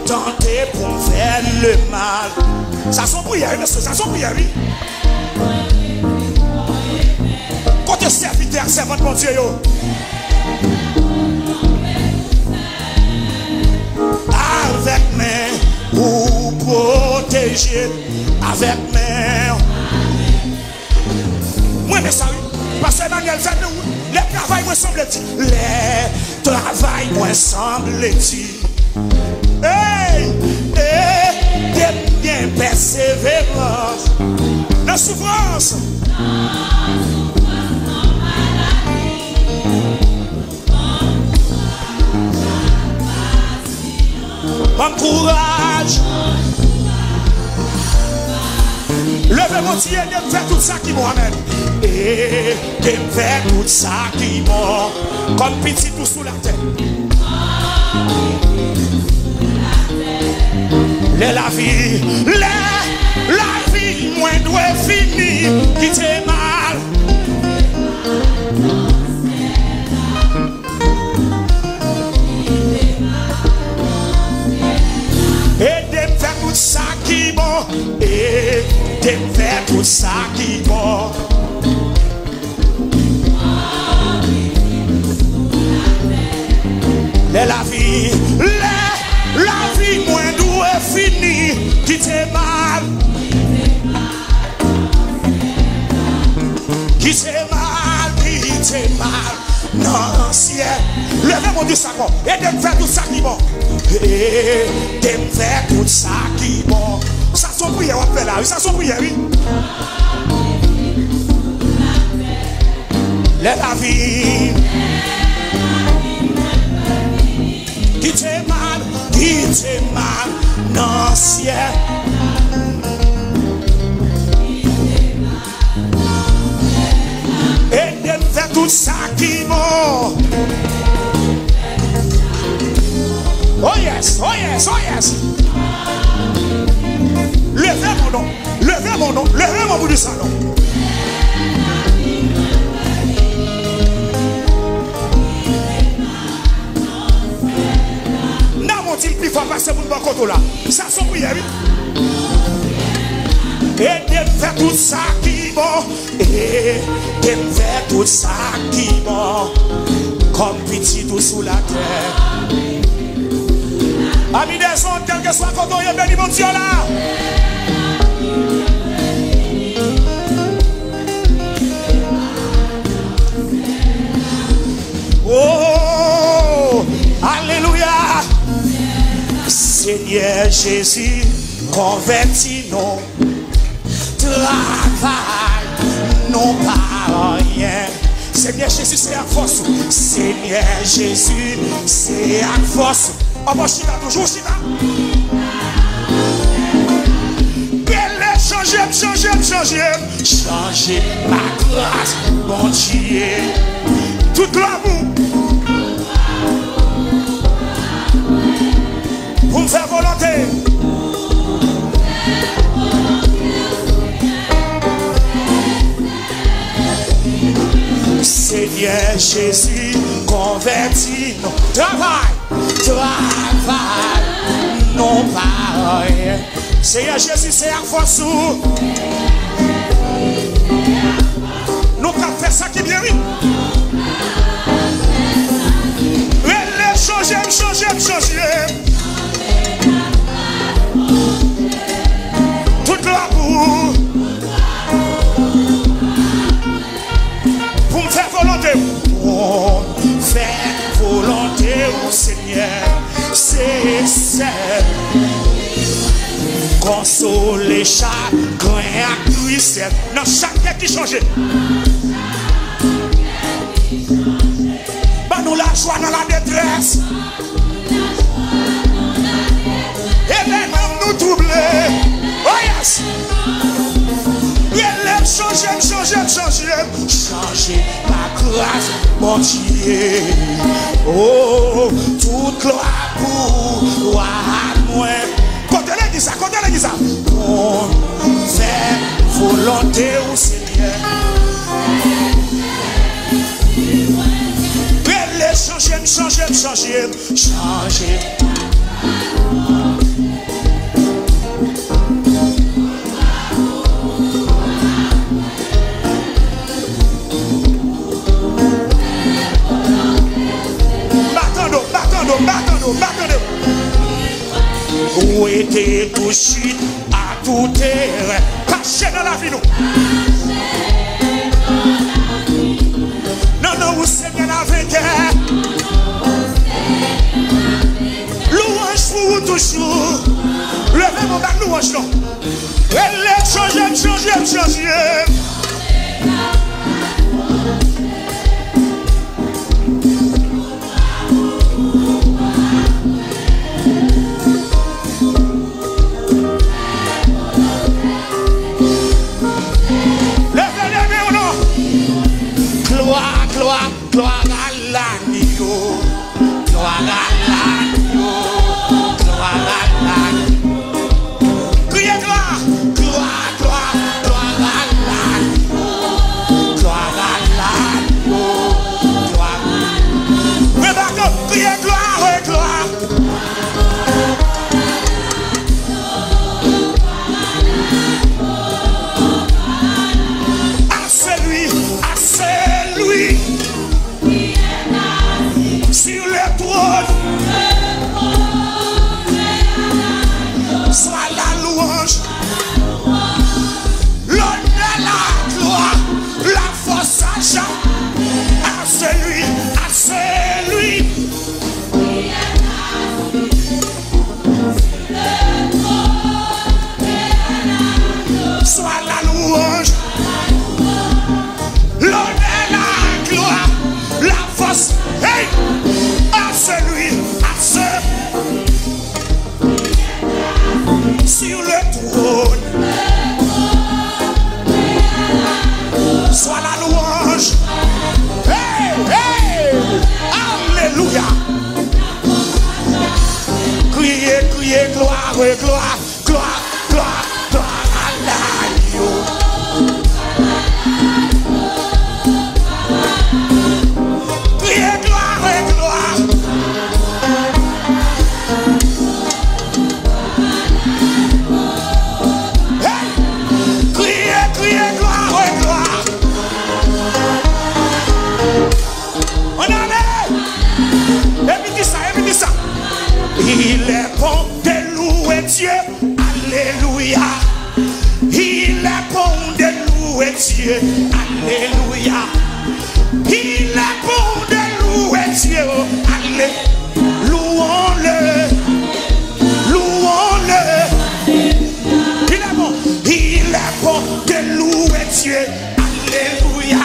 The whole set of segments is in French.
tenter pour me faire le mal. Ça sont prières, monsieur, ça sont prières, oui. Côté serviteur, servant de mon Dieu, yo. Avec main pour protéger, avec main. Moi, mais ça, oui. Parce que Emmanuel fait nous, les travail, moi, semble-t-il. Les travail, moi, semble-t-il. Hey, hey, bien persévérance. La souffrance. Bon courage. Levez mon Dieu et de faire tout ça qui m'amène. Et de faire tout ça qui m'a. Comme petit tout sous la terre. La vie, la vie, moins doit finir. Qui t'est mal. Et de faire tout ça qui bon. Et de faire tout ça qui bon. La vie, la vie, moins doit finir. Qui t'est mal. Qui t'est mal, qui t'est mal. Non, ciel. Levez mon Dieu ça bon. Et de faire tout ça qui bon. Et de faire tout ça qui bon. Ça sont prières, on fait là. Ça sont prières, oui. La vie. Qui t'est mal, non, ciel. Et de faire tout ça qui bon. Oh yes, oh yes, oh yes. Levez mon nom, levez mon nom, levez mon bout du salon. N'a mon-t-il plus fort passer pour le bon côté là. Ça sont prières, oui. Et de faire tout ça qui bon. Et de faire tout ça qui bon. Comme petit tout sous la terre. Amis des ondes, quel que soit quand on y est béni, mon Dieu là. Oh, alléluia. Seigneur Jésus, convertis-nous. Travail, non pas rien. Seigneur Jésus, c'est à force. Seigneur Jésus, c'est à force. On va chita toujours chita. Changer ma grâce, mon Dieu. Toute l'amour. Pour me faire volonté. Seigneur Jésus, convertis-nous. Travail, non pas rien. Seigneur Jésus, c'est à force. Nous avons fait ça qui vient, oui. Changer. Toute l'amour. Pour me faire volonté. Pour faire volonté au Seigneur. C'est celle. Consoler chagrin à tristesse. Dans chaque qui change. Nous la joie dans la détresse. Et même nous troubler. Oh yes. Il aime changer ma grâce, mon Dieu. Oh, toute gloire pour moi. Côté l'église, pour faire volonté au Seigneur. Changer. Où était touché à tout terre. Caché dans la vie, nous. Non, non, vous savez la vainqueur. Louange pour vous toujours. Levez mon bac, louange, non. Elle est changée, changée, changée. Gloire à l'agneau, gloire à l'agneau, gloire à l'agneau. Criez gloire, gloire, gloire, gloire à l'agneau, gloire à l'agneau, gloire. Mais d'accord, criez gloire, oui, gloire. À celui, à celui. Sur le trône, soit la louange, l'honneur, la gloire, la force à celui, soit la louange, l'honneur, la gloire, la force. Hey! À celui, sur le trône, soit la louange. Hey, hey, alléluia. Criez, criez, gloire, gloire, gloire, gloire, gloire à l'agneau. Criez, gloire, gloire. Il est bon de louer Dieu, alléluia. Il est bon de louer Dieu, alléluia. Il est bon de louer Dieu, alléluia. Louons-le, louons-le. Il est bon de louer Dieu, alléluia.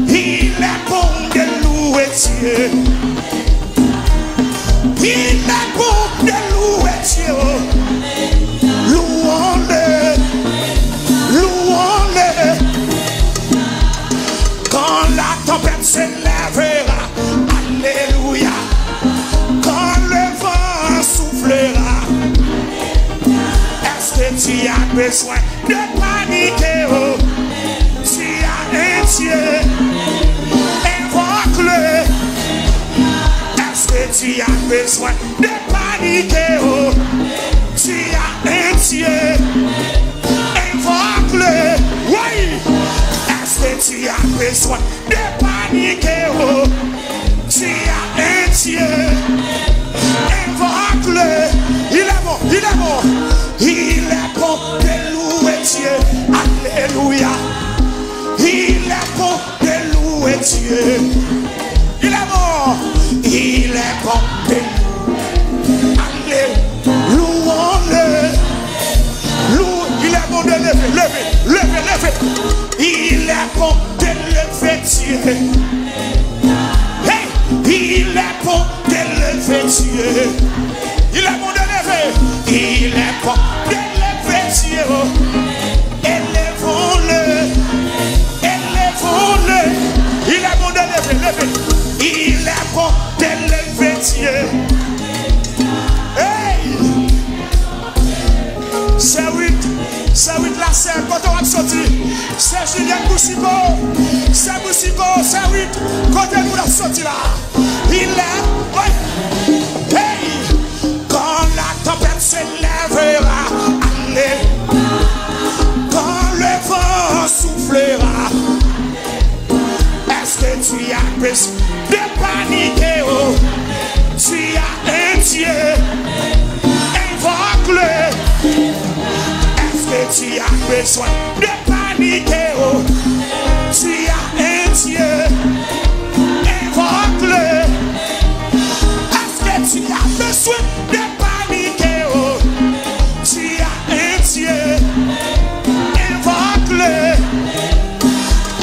Il est bon de louer Dieu. Il est bon de louer Dieu. Louons-le, louons-le. Quand la tempête s'élèvera, alléluia. Quand le vent soufflera, est-ce que tu as besoin de paniquer? Oh, tu as un Dieu, invoque-le. Est-ce que tu as besoin de paniquer? Oh, tu as un Dieu, invoque-le. Oui. Est-ce que tu as besoin de paniquer? Oh, tu as un Dieu, invoque-le. Il est bon, il est bon. Il est bon de louer Dieu, alléluia. Il est bon de louer Dieu. Il est bon. Il est bon de louer. Louons-le. Il est bon de lever, lever, lever, lever. Il est bon de lever Dieu. Hey, il est bon de lever Dieu. Il est bon de lever. Il est bon de lever Dieu. Élevons-le. Élevons-le. Il est bon de lever, lever. Il est bon de lever Dieu. Hey! C'est 8 la scène, quand on va sortir. C'est Julien Boussico. C'est Boussico, c'est 8. Quand on va sortir là. Il est. Ouais. Hey! Quand la tempête s'élèvera, allez. Quand le vent soufflera, est-ce que tu as besoin de paniquer? Oh, tu as un Dieu. besoin de paniquer. Oh, tu as un Dieu, invoque-le. Est-ce que tu as besoin de paniquer? Oh, tu as un Dieu, invoque-le.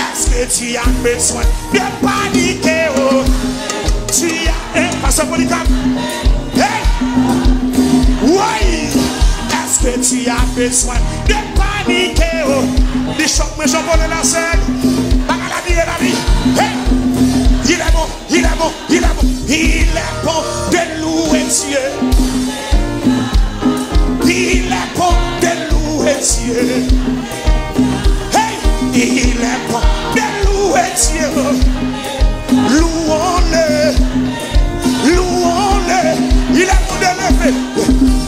Est-ce que tu as besoin de paniquer? Oh, tu as un pasteur Polycarpe. Hey! Oui! Est-ce que tu as besoin de paniquer? Oh, des chocs, mais j'en vole la scène. La vie est la vie. Hey! Il est bon, il est bon, il est bon. Il est bon de louer Dieu. Il est bon de louer Dieu. Hey! Il est bon de louer Dieu. Louons-le. Louons-le. Il est bon de lever.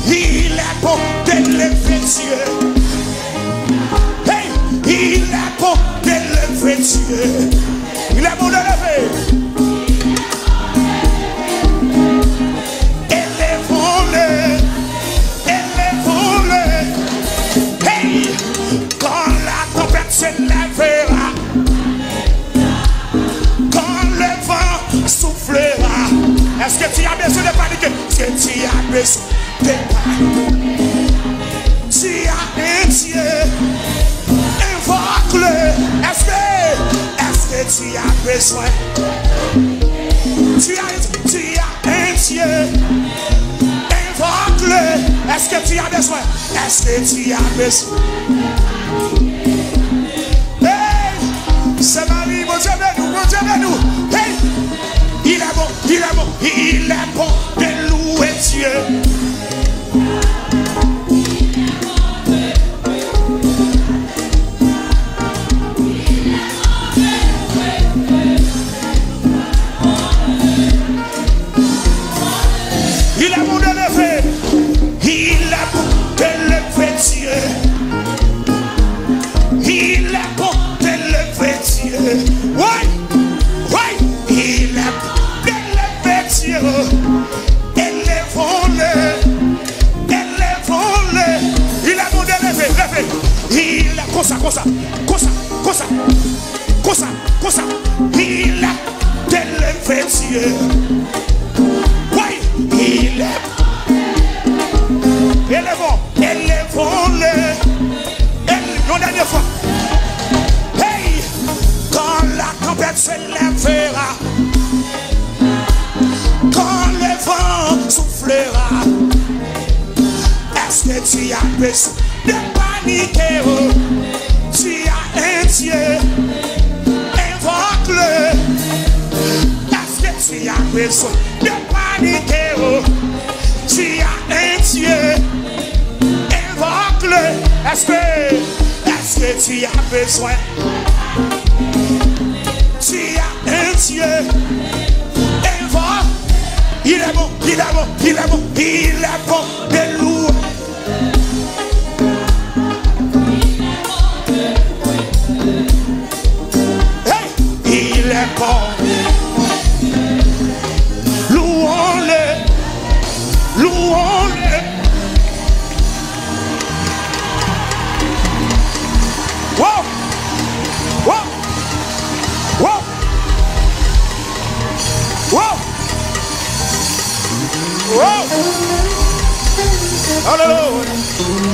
Il est bon de lever Dieu. Hey! Il est bon de lever Dieu. Il est bon de lever. Élevons-le. Élevons-le. Hey! Quand la tempête s'élèvera, quand le vent soufflera, est-ce que tu as besoin de paniquer? Est-ce que tu as besoin de paniquer? Tu as un Dieu, invoque-le. Est-ce que tu as besoin? Tu as un Dieu, invoque-le. Est-ce que tu as besoin? Est-ce que tu as besoin? Hey! C'est Marie, mon Dieu de nous, mon Dieu de nous. Hey! Il est bon, il est bon, il est bon de louer Dieu. Il est bon de lever, il est bon de lever Dieu. Il est bon de lever Dieu. Oui, oui, il est bon de lever Dieu. Élevons-le, élevons-le. Il est bon de lever, lever. Il est comme ça, comme ça, comme ça, comme ça, comme ça, comme ça. Il est de lever Dieu. Oui, il est. Élevons, élevons-le. Une dernière fois. Hey, quand la tempête s'élèvera, quand le vent soufflera, est-ce que tu as besoin de paniquer? Oh, tu as un Dieu, invoque-le. Est-ce que tu as besoin de paniquer? Oh, tu as un Dieu, invoque-le. Est-ce que tu as besoin? Tu as un Dieu, invoque. Il est bon, il est bon, il est bon, il est bon de louer. Hey, il est bon. Louons-le, louons-le. Wow, wow, wow, wow, wow. Hallelujah.